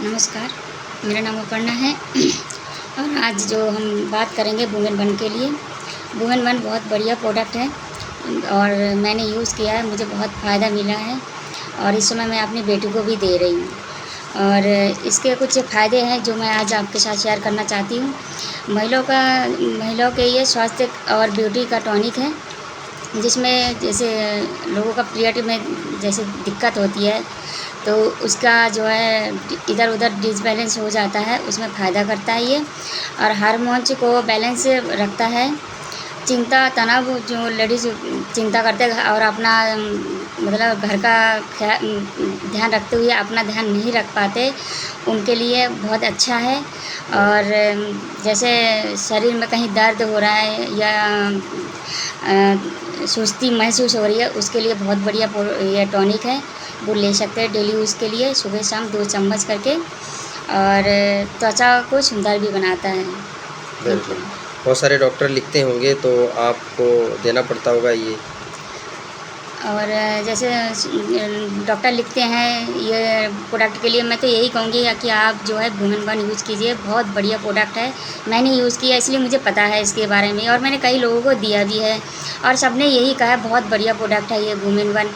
नमस्कार, मेरा नाम अपर्णा है और आज जो हम बात करेंगे वुमेन वन के लिए। वुमेन वन बहुत बढ़िया प्रोडक्ट है और मैंने यूज़ किया है, मुझे बहुत फ़ायदा मिला है और इस समय मैं अपनी बेटी को भी दे रही हूँ। और इसके कुछ फ़ायदे हैं जो मैं आज आपके साथ शेयर करना चाहती हूँ। महिलाओं के लिए स्वास्थ्य और ब्यूटी का टॉनिक है, जिसमें जैसे लोगों का पीरियड में जैसे दिक्कत होती है तो उसका जो है इधर उधर डिसबैलेंस हो जाता है, उसमें फ़ायदा करता है ये। और हार्मोन्स को बैलेंस रखता है। चिंता तनाव जो लेडीज़ चिंता करते हैं और अपना मतलब घर का ध्यान रखते हुए अपना ध्यान नहीं रख पाते, उनके लिए बहुत अच्छा है। और जैसे शरीर में कहीं दर्द हो रहा है या सुस्ती महसूस हो रही है, उसके लिए बहुत बढ़िया ये टॉनिक है, वो ले सकते हैं डेली यूज़ के लिए, सुबह शाम 2 चम्मच करके। और त्वचा को सुंदर भी बनाता है। बिल्कुल। बहुत सारे डॉक्टर लिखते होंगे तो आपको देना पड़ता होगा ये। और जैसे डॉक्टर लिखते हैं ये प्रोडक्ट के लिए, मैं तो यही कहूँगी कि आप जो है वुमेन वन यूज़ कीजिए, बहुत बढ़िया प्रोडक्ट है। मैंने यूज़ किया इसलिए मुझे पता है इसके बारे में और मैंने कई लोगों को दिया भी है और सबने यही कहा है बहुत बढ़िया प्रोडक्ट है ये वुमेन वन।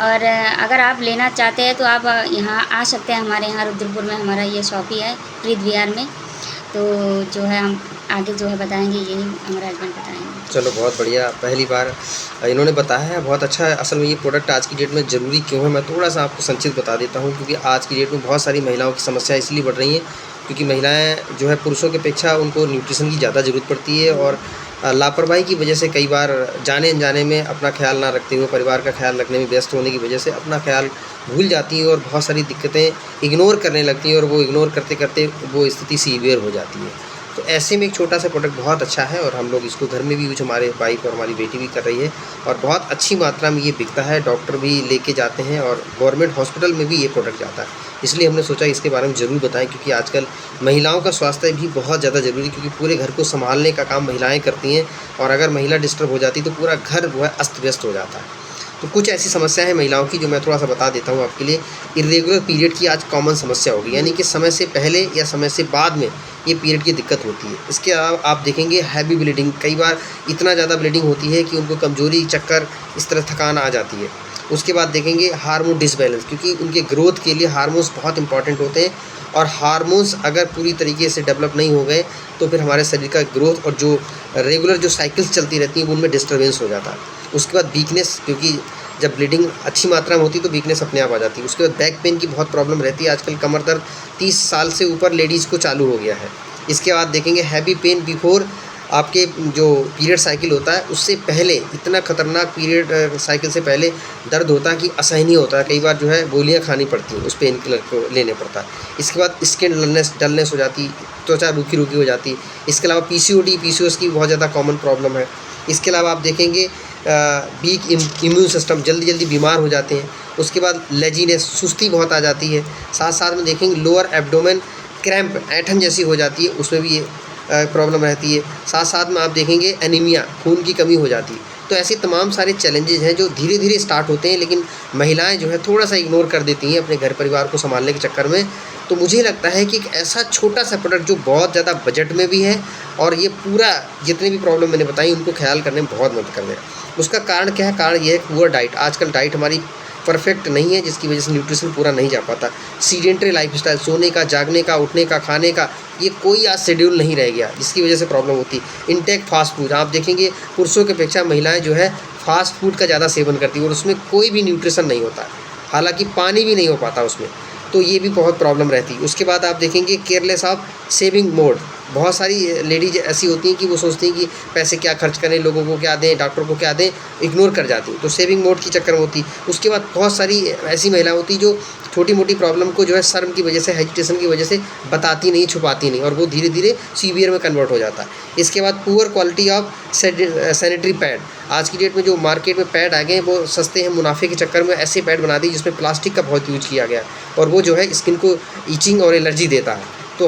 और अगर आप लेना चाहते हैं तो आप यहाँ आ सकते हैं, हमारे यहाँ रुद्रपुर में हमारा ये शॉप ही है, प्रीत विहार में। तो जो है हम आगे जो है बताएँगे, यही हमारे हस्बैंड बताएँगे। चलो बहुत बढ़िया, पहली बार इन्होंने बताया है, बहुत अच्छा है। असल में ये प्रोडक्ट आज की डेट में ज़रूरी क्यों है, मैं थोड़ा-सा आपको संक्षिप्त बता देता हूँ। क्योंकि आज की डेट में बहुत सारी महिलाओं की समस्या इसलिए बढ़ रही हैं क्योंकि महिलाएं जो है पुरुषों की अपेक्षा उनको न्यूट्रिशन की ज़्यादा ज़रूरत पड़ती है और लापरवाही की वजह से कई बार जाने-अनजाने में अपना ख्याल ना रखते हुए, परिवार का ख्याल रखने में व्यस्त होने की वजह से अपना ख्याल भूल जाती हैं और बहुत सारी दिक्कतें इग्नोर करने लगती हैं और वो इग्नोर करते-करते वो स्थिति सीवियर हो जाती है। तो ऐसे में एक छोटा सा प्रोडक्ट बहुत अच्छा है और हम लोग इसको घर में भी यूज, हमारे वाइफ और हमारी बेटी भी कर रही है और बहुत अच्छी मात्रा में ये बिकता है। डॉक्टर भी लेके जाते हैं और गवर्नमेंट हॉस्पिटल में भी ये प्रोडक्ट जाता है। इसलिए हमने सोचा इसके बारे में ज़रूर बताएं क्योंकि आजकल महिलाओं का स्वास्थ्य भी बहुत ज़्यादा ज़रूरी है क्योंकि पूरे घर को संभालने का काम महिलाएं करती हैं और अगर महिला डिस्टर्ब हो जाती तो पूरा घर जो है अस्त व्यस्त हो जाता है। तो कुछ ऐसी समस्या है महिलाओं की जो मैं थोड़ा सा बता देता हूँ आपके लिए। इर्रेगुलर पीरियड की आज कॉमन समस्या होगी, यानी कि समय से पहले या समय से बाद में ये पीरियड की दिक्कत होती है। इसके अलावा आप देखेंगे हैवी ब्लीडिंग, कई बार इतना ज़्यादा ब्लीडिंग होती है कि उनको कमजोरी, चक्कर, इस तरह थकान आ जाती है। उसके बाद देखेंगे हार्मोन डिसबैलेंस, क्योंकि उनके ग्रोथ के लिए हार्मोन्स बहुत इंपॉर्टेंट होते हैं और हार्मोन्स अगर पूरी तरीके से डेवलप नहीं हो गए तो फिर हमारे शरीर का ग्रोथ और जो रेगुलर जो साइकिल्स चलती रहती हैं उनमें डिस्टर्बेंस हो जाता है। उसके बाद वीकनेस, क्योंकि जब ब्लीडिंग अच्छी मात्रा में होती है तो वीकनेस अपने आप आ जाती है। उसके बाद बैक पेन की बहुत प्रॉब्लम रहती है, आजकल कमर दर्द 30 साल से ऊपर लेडीज़ को चालू हो गया है। इसके बाद देखेंगे हैवी पेन बिफोर आपके जो पीरियड साइकिल होता है उससे पहले, इतना खतरनाक पीरियड साइकिल से पहले दर्द होता है कि असहनीय होता है, कई बार जो है गोलियां खानी पड़ती हैं, उस पेन किलर को लेने पड़ता है। इसके बाद स्किन डलनेस हो जाती, त्वचा रूखी रूखी हो जाती। इसके अलावा पीसीओडी, पीसीओएस की बहुत ज़्यादा कॉमन प्रॉब्लम है। इसके अलावा आप देखेंगे वीक इम्यून सिस्टम, जल्दी जल्दी बीमार हो जाते हैं। उसके बाद लेजीनेस, सुस्ती बहुत आ जाती है। साथ साथ में देखेंगे लोअर एब्डोमेन क्रैम्प, ऐंठन जैसी हो जाती है, उसमें भी ये प्रॉब्लम रहती है। साथ साथ में आप देखेंगे एनीमिया, खून की कमी हो जाती है। तो ऐसे तमाम सारे चैलेंजेस हैं जो धीरे धीरे स्टार्ट होते हैं, लेकिन महिलाएं जो है थोड़ा सा इग्नोर कर देती हैं अपने घर परिवार को संभालने के चक्कर में। तो मुझे लगता है कि एक ऐसा छोटा सा प्रोडक्ट जो बहुत ज़्यादा बजट में भी है और ये पूरा जितने भी प्रॉब्लम मैंने बताई उनको ख्याल करने में बहुत मदद कर देगा। उसका कारण क्या है? कारण ये है पुअर डाइट। आजकल डाइट हमारी परफेक्ट नहीं है, जिसकी वजह से न्यूट्रिशन पूरा नहीं जा पाता। सीडेंटरी लाइफस्टाइल, सोने का, जागने का, उठने का, खाने का, ये कोई आज शेड्यूल नहीं रह गया, जिसकी वजह से प्रॉब्लम होती है। इनटेक फास्ट फूड, आप देखेंगे पुरुषों की अपेक्षा महिलाएं जो है फास्ट फूड का ज़्यादा सेवन करती है और उसमें कोई भी न्यूट्रिशन नहीं होता, हालांकि पानी भी नहीं हो पाता उसमें, तो ये भी बहुत प्रॉब्लम रहती है। उसके बाद आप देखेंगे केयरलेस ऑफ सेविंग मोड, बहुत सारी लेडीज ऐसी होती हैं कि वो सोचती हैं कि पैसे क्या खर्च करें, लोगों को क्या दें, डॉक्टर को क्या दें, इग्नोर कर जाती हैं, तो सेविंग मोड की चक्कर में होती। उसके बाद बहुत सारी ऐसी महिला होती जो छोटी मोटी प्रॉब्लम को जो है शर्म की वजह से, हेजिटेशन की वजह से बताती नहीं, छुपाती नहीं और वो धीरे धीरे सीवियर में कन्वर्ट हो जाता है। इसके बाद poor quality of sanitary pad, आज की डेट में जो मार्केट में पैड आ गए हैं वो सस्ते हैं, मुनाफे के चक्कर में ऐसे पैड बना दिए जिसमें प्लास्टिक का बहुत यूज किया गया और वो जो है स्किन को ईचिंग और एलर्जी देता है। तो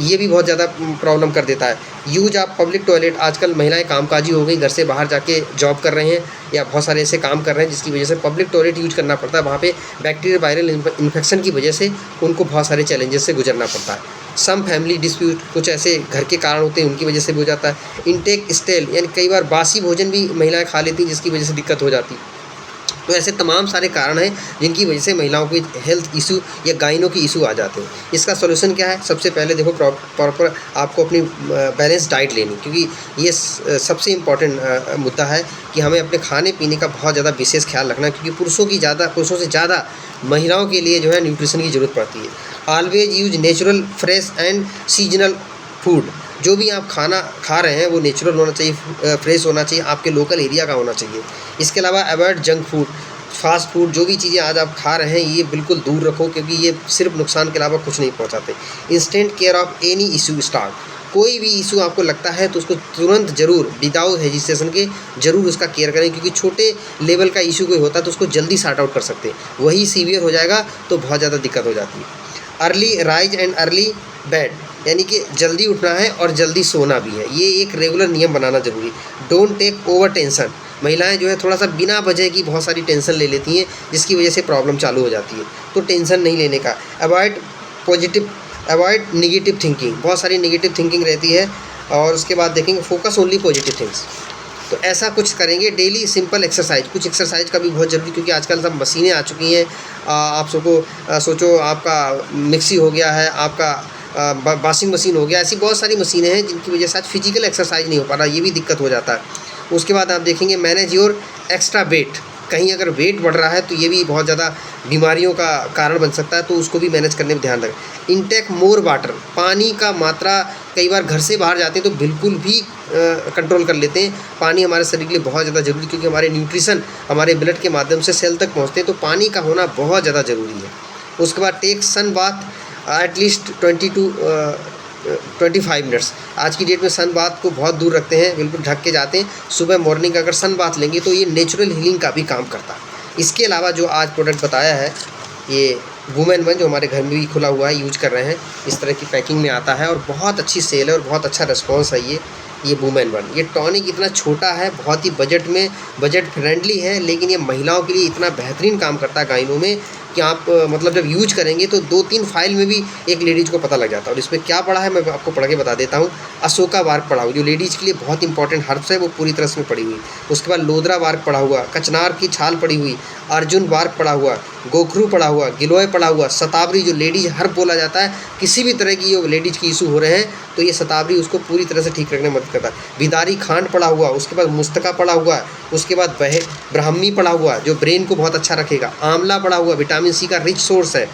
ये भी बहुत ज़्यादा प्रॉब्लम कर देता है। यूज आप पब्लिक टॉयलेट, आजकल महिलाएं कामकाजी हो गई, घर से बाहर जाके जॉब कर रहे हैं या बहुत सारे ऐसे काम कर रहे हैं जिसकी वजह से पब्लिक टॉयलेट यूज करना पड़ता है। वहाँ पे बैक्टीरियल वायरल इन्फेक्शन की वजह से उनको बहुत सारे चैलेंजेस से गुजरना पड़ता है। सम फैमिली डिस्प्यूट, कुछ ऐसे घर के कारण होते हैं, उनकी वजह से भी हो जाता है। इनटेक स्टेल, यानी कई बार बासी भोजन भी महिलाएं खा लेती हैं जिसकी वजह से दिक्कत हो जाती है। तो ऐसे तमाम सारे कारण हैं जिनकी वजह से महिलाओं को हेल्थ इशू या गाइनों की इशू आ जाते हैं। इसका सॉल्यूशन क्या है? सबसे पहले देखो, प्रॉपर आपको अपनी बैलेंस डाइट लेनी, क्योंकि ये सबसे इम्पॉर्टेंट मुद्दा है कि हमें अपने खाने पीने का बहुत ज़्यादा विशेष ख्याल रखना है, क्योंकि पुरुषों से ज़्यादा महिलाओं के लिए जो है न्यूट्रिशन की ज़रूरत पड़ती है। Always use natural, fresh and seasonal food. जो भी आप खाना खा रहे हैं वो नेचुरल होना चाहिए, फ्रेश होना चाहिए, आपके लोकल एरिया का होना चाहिए। इसके अलावा avoid junk food, fast food, जो भी चीज़ें आज आप खा रहे हैं ये बिल्कुल दूर रखो, क्योंकि ये सिर्फ नुकसान के अलावा कुछ नहीं पहुंचाते। Instant care of any issue start, कोई भी इशू आपको लगता है तो उसको तुरंत ज़रूर विदाउट हेजिटेशन के ज़रूर उसका केयर करें, क्योंकि छोटे लेवल का इशू कोई होता है तो उसको जल्दी सॉर्ट आउट कर सकते हैं। वही सीवियर हो जाएगा तो बहुत ज़्यादा दिक्कत हो जाती है। Early rise and early bed, यानी कि जल्दी उठना है और जल्दी सोना भी है, ये एक रेगुलर नियम बनाना ज़रूरी। डोंट टेक ओवर टेंशन, महिलाएं जो है थोड़ा सा बिना वजह की बहुत सारी टेंशन ले लेती हैं जिसकी वजह से प्रॉब्लम चालू हो जाती है, तो टेंशन नहीं लेने का। अवॉइड निगेटिव थिंकिंग, बहुत सारी निगेटिव थिंकिंग रहती है। और उसके बाद देखेंगे फोकस ओनली पॉजिटिव थिंग्स, तो ऐसा कुछ करेंगे। डेली सिंपल एक्सरसाइज, कुछ एक्सरसाइज का भी बहुत ज़रूरी, क्योंकि आजकल सब मशीनें आ चुकी हैं। आप सबको सोचो, आपका मिक्सी हो गया है, आपका वॉशिंग मशीन हो गया, ऐसी बहुत सारी मशीनें हैं जिनकी वजह से आज फिजिकल एक्सरसाइज नहीं हो पा रहा, ये भी दिक्कत हो जाता है। उसके बाद आप देखेंगे मैनेज योर एक्स्ट्रा वेट, कहीं अगर वेट बढ़ रहा है तो ये भी बहुत ज़्यादा बीमारियों का कारण बन सकता है, तो उसको भी मैनेज करने में ध्यान रखें। इनटेक मोर वाटर, पानी का मात्रा, कई बार घर से बाहर जाते हैं तो बिल्कुल भी कंट्रोल कर लेते हैं। पानी हमारे शरीर के लिए बहुत ज़्यादा ज़रूरी, क्योंकि हमारे न्यूट्रिशन हमारे ब्लड के माध्यम से सेल तक पहुँचते हैं, तो पानी का होना बहुत ज़्यादा ज़रूरी है। उसके बाद take sun bath at least 25 minutes. आज की डेट में सन बाथ को बहुत दूर रखते हैं, बिल्कुल ढक के जाते हैं। सुबह मॉर्निंग अगर सन बाथ लेंगे तो ये नेचुरल हीलिंग का भी काम करता है। इसके अलावा जो आज प्रोडक्ट बताया है, ये वुमेन वन जो हमारे घर में भी खुला हुआ है, यूज कर रहे हैं, इस तरह की पैकिंग में आता है और बहुत अच्छी सेल है और बहुत अच्छा रिस्पॉन्स है ये वुमेन वन। ये टॉनिक इतना छोटा है, बहुत ही बजट फ्रेंडली है, लेकिन ये महिलाओं के लिए इतना बेहतरीन काम करता है गाइनों में कि आप मतलब जब यूज करेंगे तो 2-3 फाइल में भी एक लेडीज़ को पता लग जाता है। और इसमें क्या पड़ा है मैं आपको पढ़ के बता देता हूँ। अशोका वार्क पड़ा हुआ, जो लेडीज़ के लिए बहुत इंपॉर्टेंट हर्ब्स है, वो पूरी तरह से पड़ी हुई। उसके बाद लोदरा वार्क पड़ा हुआ, कचनार की छाल पड़ी हुई, अर्जुन वार्क पड़ा हुआ, गोखरू पड़ा हुआ, गिलोय पड़ा हुआ, शतावरी जो लेडीज़ हर्ब बोला जाता है, किसी भी तरह की जो लेडीज़ की इशू हो रहे हैं तो ये शतावरी उसको पूरी तरह से ठीक करने में मदद करता है। बिदारी खांड पड़ा हुआ, उसके बाद मुस्तका पड़ा हुआ, उसके बाद ब्राह्मी पड़ा हुआ जो ब्रेन को बहुत अच्छा रखेगा, आंवला पड़ा हुआ विटामिन सी का रिच सोर्स है,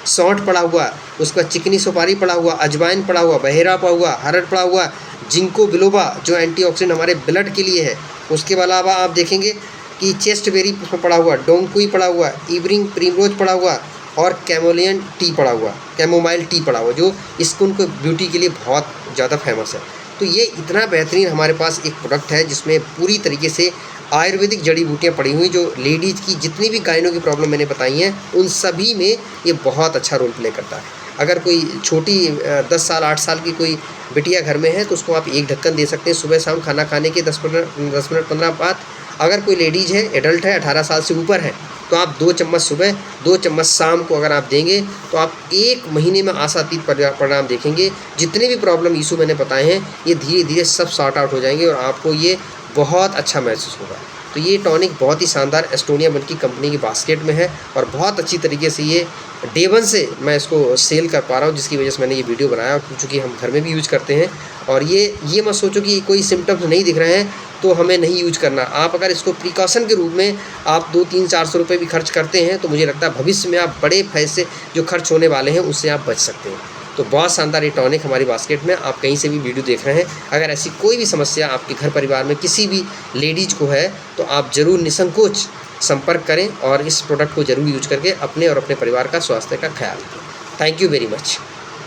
सौंठ पड़ा हुआ, उसके बाद चिकनी सुपारी पड़ा हुआ, अजवाइन पड़ा हुआ, बहेरा पड़ा हुआ, हरड़ पड़ा हुआ, जिंको बिलोबा जो एंटीऑक्सीडेंट हमारे ब्लड के लिए है। उसके अलावा आप देखेंगे कि चेस्टबेरी पड़ा हुआ, डोंकुई पड़ा हुआ, इवरिंग प्रीमरोज पड़ा हुआ और कैमोमाइल टी पड़ा हुआ जो स्किन को ब्यूटी के लिए बहुत ज़्यादा फेमस है। तो ये इतना बेहतरीन हमारे पास एक प्रोडक्ट है जिसमें पूरी तरीके से आयुर्वेदिक जड़ी बूटियाँ पड़ी हुई, जो लेडीज़ की जितनी भी गाइनों की प्रॉब्लम मैंने बताई हैं उन सभी में ये बहुत अच्छा रोल प्ले करता है। अगर कोई छोटी 10 साल 8 साल की कोई बिटिया घर में है तो उसको आप एक ढक्कन दे सकते हैं सुबह शाम खाना खाने के 10 मिनट 15 बाद। अगर कोई लेडीज़ है, एडल्ट है, 18 साल से ऊपर है, तो आप 2 चम्मच सुबह 2 चम्मच शाम को अगर आप देंगे तो आप 1 महीने में आशातीत परिणाम देखेंगे। जितने भी प्रॉब्लम इशू मैंने बताए हैं ये धीरे धीरे सब सॉर्ट आउट हो जाएंगे और आपको ये बहुत अच्छा महसूस होगा। तो ये टॉनिक बहुत ही शानदार एस्टोनिया वन की कंपनी की बास्केट में है और बहुत अच्छी तरीके से ये डे 1 से मैं इसको सेल कर पा रहा हूँ, जिसकी वजह से मैंने ये वीडियो बनाया, क्योंकि हम घर में भी यूज़ करते हैं। और ये मत सोचो कि कोई सिम्टम्स नहीं दिख रहे हैं तो हमें नहीं यूज करना। आप अगर इसको प्रिकॉशन के रूप में आप 200-400 रुपये भी खर्च करते हैं तो मुझे लगता है भविष्य में आप बड़े पैसे जो खर्च होने वाले हैं उससे आप बच सकते हैं। तो बहुत शानदार ये टॉनिक हमारी बास्केट में, आप कहीं से भी वीडियो देख रहे हैं, अगर ऐसी कोई भी समस्या आपके घर परिवार में किसी भी लेडीज़ को है तो आप ज़रूर निसंकोच संपर्क करें और इस प्रोडक्ट को ज़रूर यूज करके अपने और अपने परिवार का स्वास्थ्य का ख्याल रखें। Thank you very much.